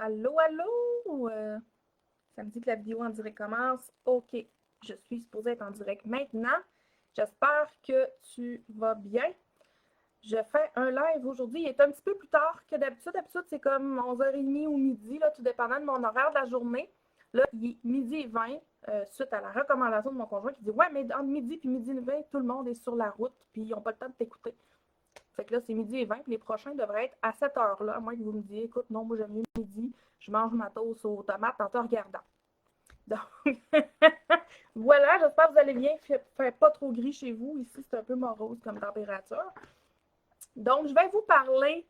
Allô, allô! Ça me dit que la vidéo en direct commence. OK, je suis supposée être en direct maintenant. J'espère que tu vas bien. Je fais un live aujourd'hui. Il est un petit peu plus tard que d'habitude. D'habitude, c'est comme 11h30 ou midi, là, tout dépendant de mon horaire de la journée. Là, il est midi et 20, suite à la recommandation de mon conjoint qui dit ouais, mais entre midi et midi et 20, tout le monde est sur la route, puis ils n'ont pas le temps de t'écouter. Fait que là, c'est midi et 20, puis les prochains devraient être à cette heure-là, à moins que vous me disiez, écoute, non, moi j'aime mieux midi, je mange ma toast aux tomates en te regardant. Donc, voilà, j'espère que vous allez bien. Il ne fait pas trop gris chez vous. Ici, c'est un peu morose comme température. Donc, je vais vous parler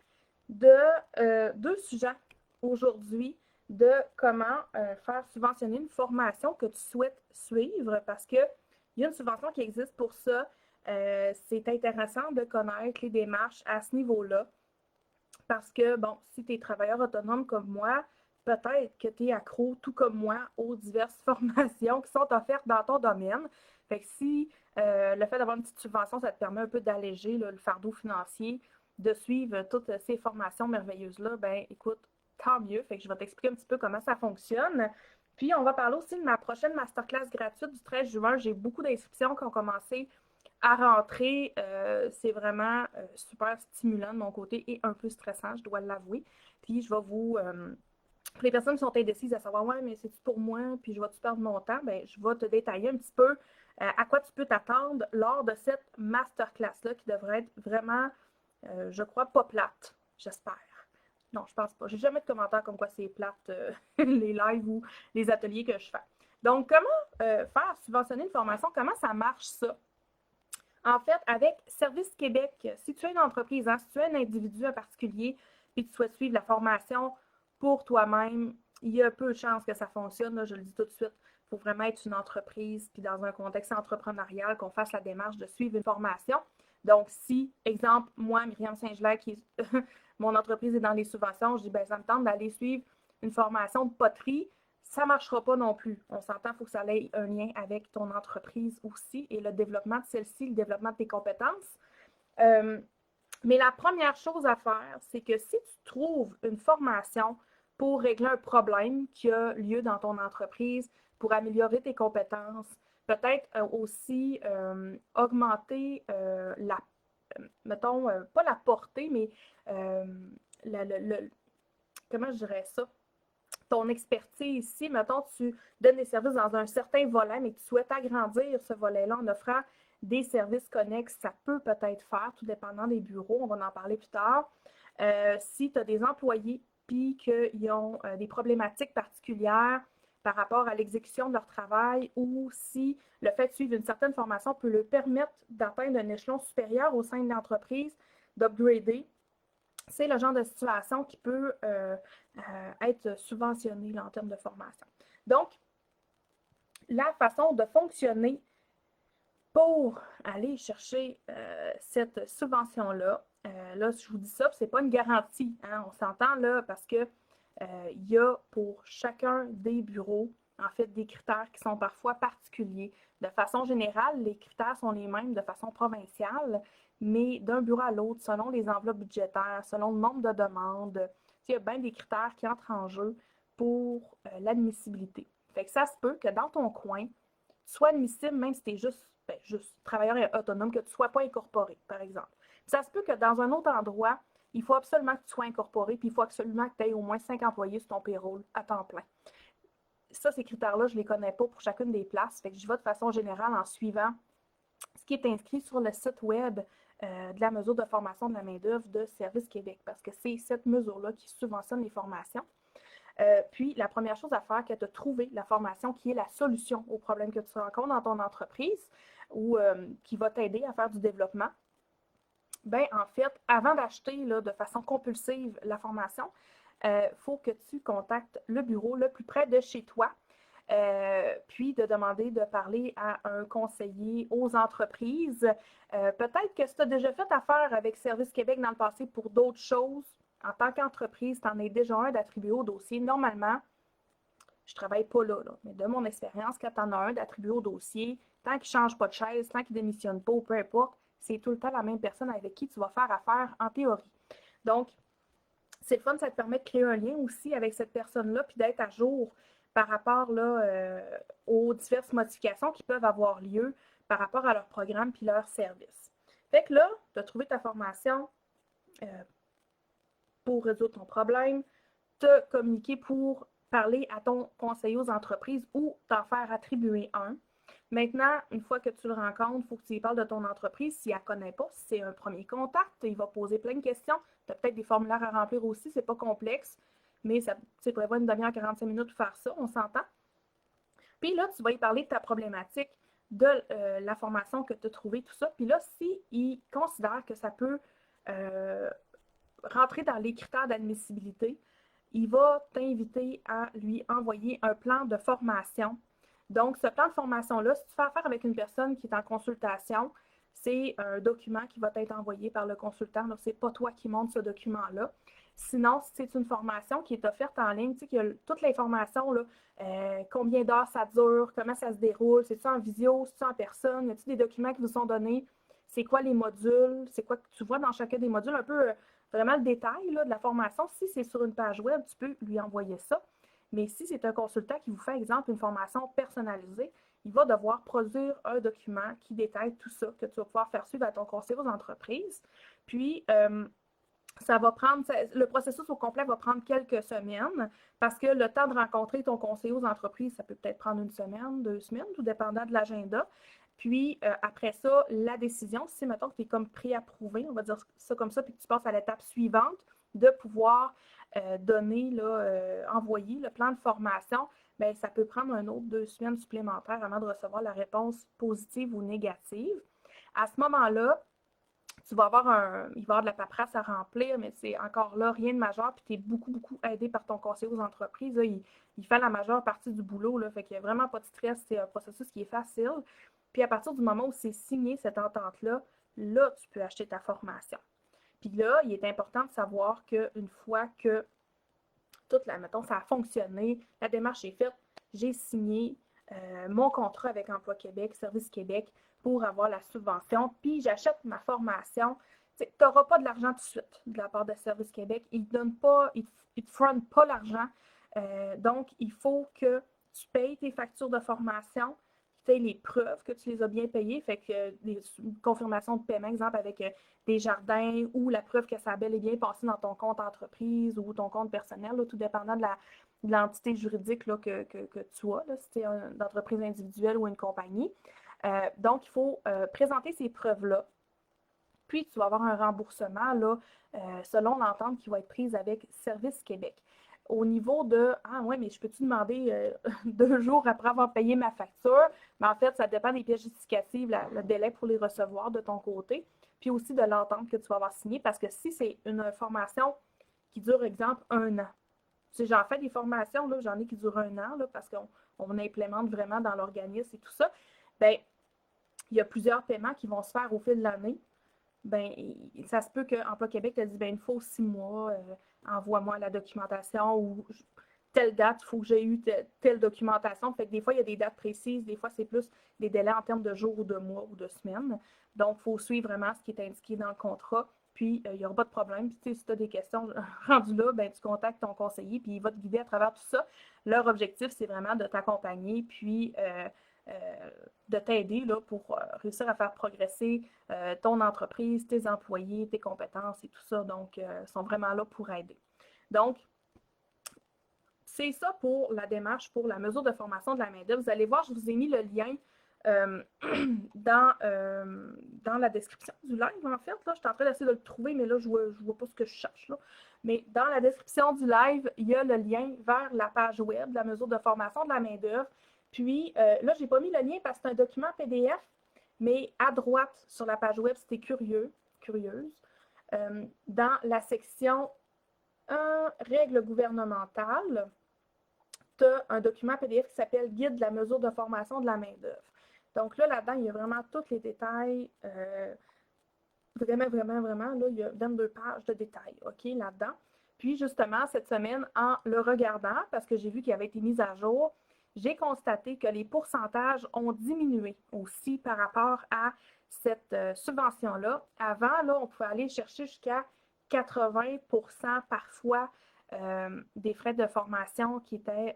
de deux sujets aujourd'hui, de comment faire subventionner une formation que tu souhaites suivre, parce qu'il y a une subvention qui existe pour ça. C'est intéressant de connaître les démarches à ce niveau-là, parce que, bon, si tu es travailleur autonome comme moi, peut-être que tu es accro, tout comme moi, aux diverses formations qui sont offertes dans ton domaine. Fait que si le fait d'avoir une petite subvention, ça te permet un peu d'alléger le fardeau financier, de suivre toutes ces formations merveilleuses-là, ben écoute, tant mieux. Fait que je vais t'expliquer un petit peu comment ça fonctionne. Puis, on va parler aussi de ma prochaine masterclass gratuite du 13 juin. J'ai beaucoup d'inscriptions qui ont commencé à rentrer. C'est vraiment super stimulant de mon côté et un peu stressant, je dois l'avouer. Puis je vais vous, pour les personnes qui sont indécises à savoir, ouais, mais c'est pour moi, puis je vais-tu perdre mon temps, ben, je vais te détailler un petit peu à quoi tu peux t'attendre lors de cette masterclass-là qui devrait être vraiment, je crois, pas plate, j'espère. Non, je pense pas. J'ai jamais de commentaires comme quoi c'est plate, les lives ou les ateliers que je fais. Donc, comment faire subventionner une formation? Comment ça marche ça? En fait, avec Service Québec, si tu es une entreprise, hein, si tu es un individu en particulier et tu souhaites suivre la formation pour toi-même, il y a peu de chances que ça fonctionne. Là, je le dis tout de suite, il faut vraiment être une entreprise, puis dans un contexte entrepreneurial, qu'on fasse la démarche de suivre une formation. Donc, si, exemple, moi, Myriam Saint-Gelais, qui mon entreprise est dans les subventions, je dis, ben, ça me tente d'aller suivre une formation de poterie, ça ne marchera pas non plus. On s'entend, il faut que ça ait un lien avec ton entreprise aussi et le développement de celle-ci, le développement de tes compétences. Mais la première chose à faire, c'est que si tu trouves une formation pour régler un problème qui a lieu dans ton entreprise, pour améliorer tes compétences, peut-être aussi augmenter la, mettons, pas la portée, mais euh, comment je dirais ça? Ton expertise, si, mettons, tu donnes des services dans un certain volet, mais que tu souhaites agrandir ce volet-là en offrant des services connexes, ça peut peut-être faire, tout dépendant des bureaux, on va en parler plus tard. Si tu as des employés, puis qu'ils ont des problématiques particulières par rapport à l'exécution de leur travail, ou si le fait de suivre une certaine formation peut leur permettre d'atteindre un échelon supérieur au sein de l'entreprise, d'upgrader, c'est le genre de situation qui peut être subventionné là, en termes de formation. Donc, la façon de fonctionner pour aller chercher cette subvention-là, là, je vous dis ça, ce n'est pas une garantie, hein, on s'entend là, parce que il y a pour chacun des bureaux, en fait, des critères qui sont parfois particuliers. De façon générale, les critères sont les mêmes de façon provinciale, mais d'un bureau à l'autre, selon les enveloppes budgétaires, selon le nombre de demandes, il y a bien des critères qui entrent en jeu pour l'admissibilité. Fait que ça se peut que dans ton coin, tu sois admissible même si tu es juste travailleur autonome, que tu ne sois pas incorporé, par exemple. Puis ça se peut que dans un autre endroit, il faut absolument que tu sois incorporé, puis il faut absolument que tu aies au moins 5 employés sur ton payroll à temps plein. Ça, ces critères-là, je ne les connais pas pour chacune des places. Fait que je vais de façon générale en suivant ce qui est inscrit sur le site web de la mesure de formation de la main-d'œuvre de Service Québec, parce que c'est cette mesure-là qui subventionne les formations. Puis, la première chose à faire, c'est de trouver la formation qui est la solution au problème que tu rencontres dans ton entreprise ou qui va t'aider à faire du développement. Ben, en fait, avant d'acheter de façon compulsive la formation, il faut que tu contactes le bureau le plus près de chez toi, puis de demander de parler à un conseiller aux entreprises. Peut-être que si tu as déjà fait affaire avec Service Québec dans le passé pour d'autres choses, en tant qu'entreprise, tu en as déjà un d'attribué au dossier. Normalement, je ne travaille pas là, mais de mon expérience, quand tu en as un d'attribué au dossier, tant qu'il ne change pas de chaise, tant qu'il ne démissionne pas ou peu importe, c'est tout le temps la même personne avec qui tu vas faire affaire en théorie. Donc, C'est le fun, ça te permet de créer un lien aussi avec cette personne-là, puis d'être à jour par rapport là, aux diverses modifications qui peuvent avoir lieu par rapport à leur programme puis leur service. Fait que là, tu as trouvé ta formation pour résoudre ton problème, te communiquer pour parler à ton conseiller aux entreprises ou t'en faire attribuer un. Maintenant, une fois que tu le rencontres, il faut que tu lui parles de ton entreprise. S'il ne la connaît pas, si c'est un premier contact, il va poser plein de questions. Tu as peut-être des formulaires à remplir aussi, c'est pas complexe, mais ça prévoit une demi-heure, 45 minutes pour faire ça, on s'entend. Puis là, tu vas y parler de ta problématique, de la formation que tu as trouvée, tout ça. Puis là, s'il considère que ça peut rentrer dans les critères d'admissibilité, il va t'inviter à lui envoyer un plan de formation. Donc, ce plan de formation-là, si tu fais affaire avec une personne qui est en consultation, c'est un document qui va être envoyé par le consultant. Donc, ce n'est pas toi qui montes ce document-là. Sinon, si c'est une formation qui est offerte en ligne, tu sais qu'il y a toute l'information, là, combien d'heures ça dure, comment ça se déroule, c'est-tu en visio, c'est-tu en personne, y a-t-il des documents qui vous sont donnés, c'est quoi les modules, c'est quoi que tu vois dans chacun des modules, un peu vraiment le détail là, de la formation. Si c'est sur une page web, tu peux lui envoyer ça. Mais si c'est un consultant qui vous fait, exemple, une formation personnalisée, il va devoir produire un document qui détaille tout ça, que tu vas pouvoir faire suivre à ton conseiller aux entreprises. Puis, ça va prendre, le processus au complet va prendre quelques semaines parce que le temps de rencontrer ton conseiller aux entreprises, ça peut peut-être prendre une semaine, 2 semaines, tout dépendant de l'agenda. Puis après ça, la décision, si mettons que tu es comme préapprouvé, on va dire ça comme ça, puis que tu passes à l'étape suivante de pouvoir donner, là, envoyer le plan de formation, bien, ça peut prendre un autre 2 semaines supplémentaires avant de recevoir la réponse positive ou négative. À ce moment-là, il va y avoir de la paperasse à remplir, mais c'est encore là rien de majeur, puis tu es beaucoup, beaucoup aidé par ton conseiller aux entreprises. Là, il fait la majeure partie du boulot, là, fait qu'il n'y a vraiment pas de stress, c'est un processus qui est facile. Puis à partir du moment où c'est signé, cette entente-là, là, tu peux acheter ta formation. Puis là, il est important de savoir qu'une fois que mettons, ça a fonctionné, la démarche est faite, j'ai signé mon contrat avec Emploi Québec, Service Québec pour avoir la subvention, puis j'achète ma formation. Tu n'auras pas de l'argent tout de suite de la part de Service Québec. Ils ne te frontent pas l'argent. Donc, il faut que tu payes tes factures de formation, tu aies les preuves que tu les as bien payées, fait que des confirmations de paiement, exemple avec des jardins ou la preuve que ça a bel et bien passé dans ton compte entreprise ou ton compte personnel, là, tout dépendant de l'entité juridique là, que tu as, là, si c'est une entreprise individuelle ou une compagnie. Donc, il faut présenter ces preuves-là. Puis, tu vas avoir un remboursement là, selon l'entente qui va être prise avec Service Québec. Au niveau de « Ah ouais, mais je peux-tu demander 2 jours après avoir payé ma facture? » Mais en fait, ça dépend des pièces justificatives, le délai pour les recevoir de ton côté, puis aussi de l'entente que tu vas avoir signée, parce que si c'est une formation qui dure, exemple, 1 an, tu sais, j'en fais des formations, là, j'en ai qui durent 1 an, là, parce qu'on implémente vraiment dans l'organisme et tout ça, bien, il y a plusieurs paiements qui vont se faire au fil de l'année. Ben, ça se peut que Emploi Québec te dise, ben, il faut 6 mois, envoie-moi la documentation ou telle date, il faut que j'ai eu telle documentation. Fait que des fois, il y a des dates précises, des fois, c'est plus des délais en termes de jours ou de mois ou de semaines. Donc, il faut suivre vraiment ce qui est indiqué dans le contrat. Puis, il n'y aura pas de problème. Puis, tu sais, si tu as des questions rendues là, ben, tu contactes ton conseiller, puis il va te guider à travers tout ça. Leur objectif, c'est vraiment de t'accompagner, puis de t'aider là, pour réussir à faire progresser ton entreprise, tes employés, tes compétences et tout ça. Donc, ils sont vraiment là pour aider. Donc, c'est ça pour la démarche pour la mesure de formation de la main-d'œuvre. Vous allez voir, je vous ai mis le lien dans la description du live, en fait. Là, je suis en train d'essayer de le trouver, mais là, je vois pas ce que je cherche. Là. Mais dans la description du live, il y a le lien vers la page web de la mesure de formation de la main-d'œuvre. Puis là, je n'ai pas mis le lien parce que c'est un document PDF, mais à droite sur la page web, si tu es curieuse, dans la section 1, règles gouvernementales, tu as un document PDF qui s'appelle Guide de la mesure de formation de la main-d'œuvre. Donc là-dedans, il y a vraiment tous les détails. Vraiment, vraiment, vraiment, là, il y a 22 pages de détails, OK, là-dedans. Puis justement, cette semaine, en le regardant, parce que j'ai vu qu'il avait été mis à jour, j'ai constaté que les pourcentages ont diminué aussi par rapport à cette subvention-là. Avant, là, on pouvait aller chercher jusqu'à 80% parfois des frais de formation qui étaient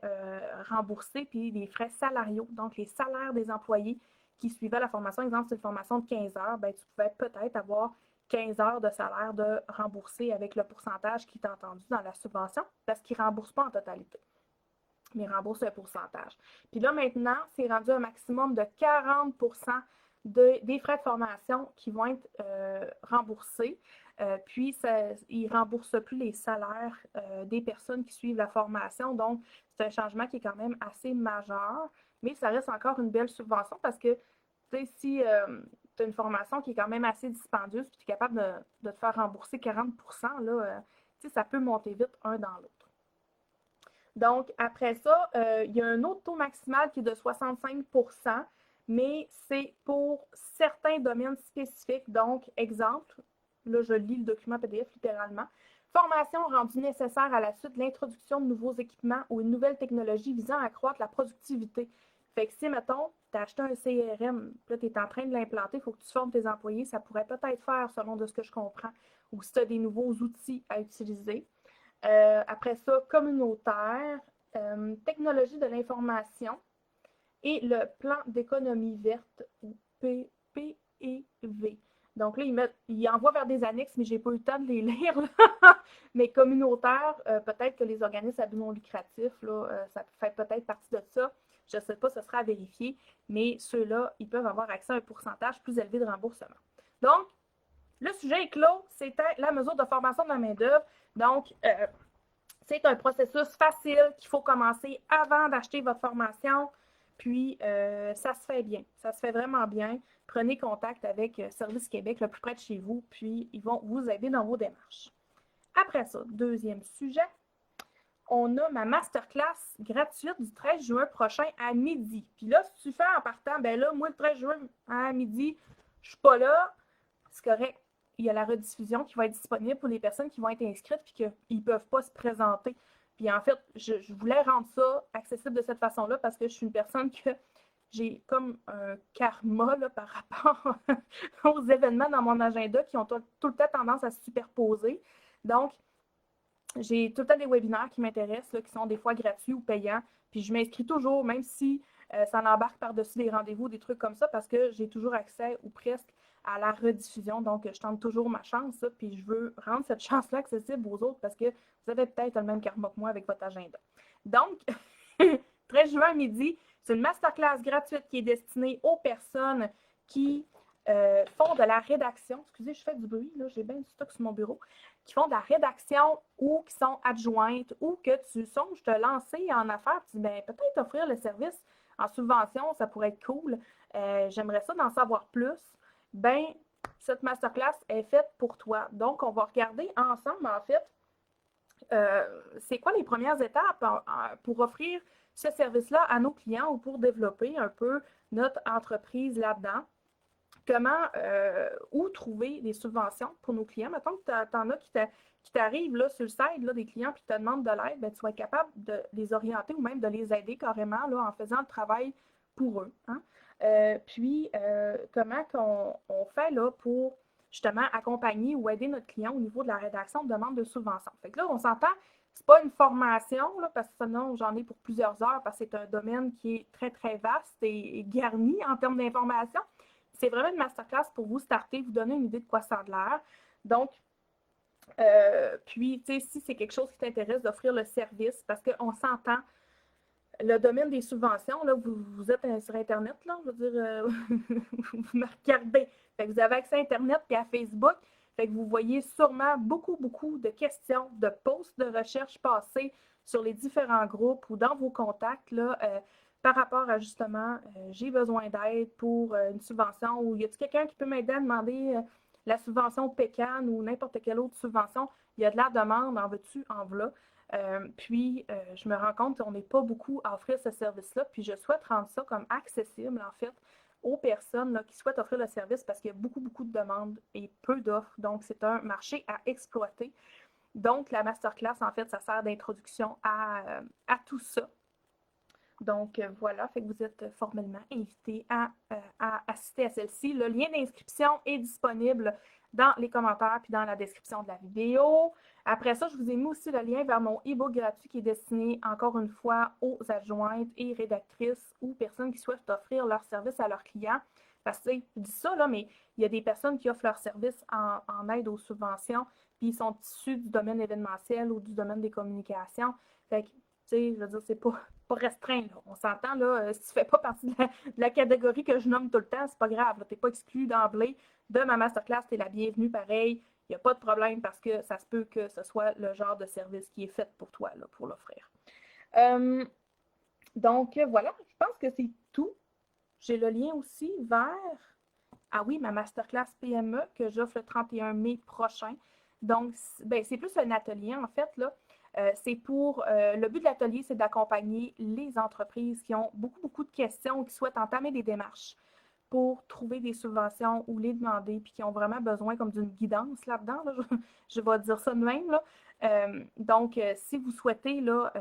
remboursés, puis des frais salariaux, donc les salaires des employés qui suivaient la formation. Exemple, c'est une formation de 15 heures, ben, tu pouvais peut-être avoir 15 heures de salaire de rembourser avec le pourcentage qui est entendu dans la subvention, parce qu'ils ne remboursent pas en totalité, mais ils remboursent un pourcentage. Puis là, maintenant, c'est rendu un maximum de 40% des frais de formation qui vont être remboursés. Puis, ils ne remboursent plus les salaires des personnes qui suivent la formation. Donc, c'est un changement qui est quand même assez majeur, mais ça reste encore une belle subvention parce que, tu sais, si tu as une formation qui est quand même assez dispendieuse, puis tu es capable de te faire rembourser 40%, là, tu sais, ça peut monter vite un dans l'autre. Donc, après ça, il y a un autre taux maximal qui est de 65%, mais c'est pour certains domaines spécifiques. Donc, exemple, là, je lis le document PDF littéralement. Formation rendue nécessaire à la suite de l'introduction de nouveaux équipements ou une nouvelle technologie visant à accroître la productivité. Fait que si, mettons, tu as acheté un CRM, là, tu es en train de l'implanter, il faut que tu formes tes employés, ça pourrait peut-être faire selon de ce que je comprends, ou si tu as des nouveaux outils à utiliser. Après ça, communautaire, technologie de l'information et le plan d'économie verte, ou PEV. Donc là, ils envoient vers des annexes, mais je n'ai pas eu le temps de les lire. Mais communautaire, peut-être que les organismes à but non lucratif, là, ça fait peut-être partie de ça. Je ne sais pas, ce sera à vérifier, mais ceux-là, ils peuvent avoir accès à un pourcentage plus élevé de remboursement. Donc, le sujet est clos, c'était la mesure de formation de la main-d'œuvre. Donc, c'est un processus facile qu'il faut commencer avant d'acheter votre formation. Puis, ça se fait bien. Ça se fait vraiment bien. Prenez contact avec Service Québec le plus près de chez vous, puis ils vont vous aider dans vos démarches. Après ça, deuxième sujet, on a ma masterclass gratuite du 13 juin prochain à midi. Puis là, si tu fais en partant, ben là, moi, le 13 juin à midi, je suis pas là. C'est correct. Il y a la rediffusion qui va être disponible pour les personnes qui vont être inscrites puis qu'ils ne peuvent pas se présenter. Puis en fait, je voulais rendre ça accessible de cette façon-là parce que je suis une personne que j'ai comme un karma là, par rapport aux événements dans mon agenda qui ont tout le temps tendance à se superposer. Donc, j'ai tout le temps des webinaires qui m'intéressent, là, qui sont des fois gratuits ou payants. Puis je m'inscris toujours, même si ça embarque par-dessus des rendez-vous, des trucs comme ça, parce que j'ai toujours accès ou presque à la rediffusion. Donc, je tente toujours ma chance, là, puis je veux rendre cette chance-là accessible aux autres parce que vous avez peut-être le même karma que moi avec votre agenda. Donc, 13 juin à midi, c'est une masterclass gratuite qui est destinée aux personnes qui font de la rédaction. Excusez, je fais du bruit, là, j'ai bien du stock sur mon bureau. Qui font de la rédaction ou qui sont adjointes ou que tu songes te lancer en affaires, tu dis, ben, peut-être offrir le service en subvention, ça pourrait être cool. J'aimerais ça d'en savoir plus. Ben, cette masterclass est faite pour toi. Donc, on va regarder ensemble, en fait, c'est quoi les premières étapes pour offrir ce service-là à nos clients ou pour développer un peu notre entreprise là-dedans. Comment, où trouver des subventions pour nos clients. Mettons que tu en as qui t'arrivent là, sur le site là, des clients et qui te demandent de l'aide, ben, tu vas être capable de les orienter ou même de les aider carrément là, en faisant le travail pour eux. Hein? Puis, comment on fait là, pour justement accompagner ou aider notre client au niveau de la rédaction de demande de subvention. Fait que là, on s'entend, c'est pas une formation, là, parce que sinon, j'en ai pour plusieurs heures, parce que c'est un domaine qui est très, très vaste et garni en termes d'information. C'est vraiment une masterclass pour vous starter, vous donner une idée de quoi ça a l'air. Donc, puis, tu sais, si c'est quelque chose qui t'intéresse d'offrir le service, parce qu'on s'entend, le domaine des subventions, là, vous êtes sur Internet, là, je veux dire, vous me regardez. Fait que vous avez accès à Internet et à Facebook. Fait que vous voyez sûrement beaucoup, beaucoup de questions, de posts de recherche passés sur les différents groupes ou dans vos contacts, là, par rapport à justement, j'ai besoin d'aide pour une subvention ou y a-t-il quelqu'un qui peut m'aider à demander la subvention PECAN ou n'importe quelle autre subvention? Il y a de la demande, en veux-tu, en voilà. Puis, je me rends compte qu'on n'est pas beaucoup à offrir ce service-là, puis je souhaite rendre ça comme accessible, en fait, aux personnes là, qui souhaitent offrir le service parce qu'il y a beaucoup, beaucoup de demandes et peu d'offres. Donc, c'est un marché à exploiter. Donc, la masterclass, en fait, ça sert d'introduction à tout ça. Donc voilà, fait que vous êtes formellement invité à assister à celle-ci. Le lien d'inscription est disponible dans les commentaires puis dans la description de la vidéo. Après ça, je vous ai mis aussi le lien vers mon e-book gratuit qui est destiné encore une fois aux adjointes et rédactrices ou personnes qui souhaitent offrir leur service à leurs clients. Parce que, je dis ça, là, mais il y a des personnes qui offrent leur service en aide aux subventions, puis ils sont issus du domaine événementiel ou du domaine des communications. Fait que, tu sais, je veux dire, c'est pas restreint, là. On s'entend, là, si tu fais pas partie de la catégorie que je nomme tout le temps, c'est pas grave, tu n'es pas exclu d'emblée de ma masterclass, tu es la bienvenue pareil, il n'y a pas de problème parce que ça se peut que ce soit le genre de service qui est fait pour toi, là, pour l'offrir. Donc, voilà, je pense que c'est tout. J'ai le lien aussi vers, ah oui, ma masterclass PME que j'offre le 31 mai prochain. Donc, ben, c'est plus un atelier, en fait, là. C'est pour, le but de l'atelier, c'est d'accompagner les entreprises qui ont beaucoup de questions ou qui souhaitent entamer des démarches pour trouver des subventions ou les demander, puis qui ont vraiment besoin comme d'une guidance là-dedans, là, je vais dire ça de même, là. Donc, si vous souhaitez là,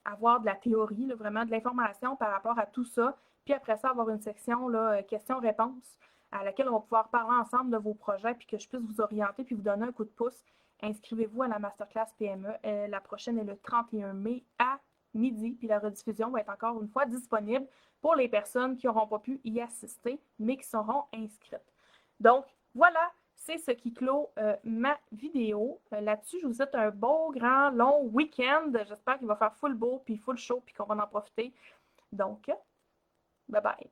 avoir de la théorie, là, vraiment de l'information par rapport à tout ça, puis après ça, avoir une section questions-réponses à laquelle on va pouvoir parler ensemble de vos projets, puis que je puisse vous orienter, puis vous donner un coup de pouce, inscrivez-vous à la masterclass PME. La prochaine est le 31 mai à midi, puis la rediffusion va être encore une fois disponible pour les personnes qui n'auront pas pu y assister, mais qui seront inscrites. Donc, voilà, c'est ce qui clôt ma vidéo. Là-dessus, je vous souhaite un beau, grand, long week-end. J'espère qu'il va faire full beau, puis full chaud, puis qu'on va en profiter. Donc, bye bye.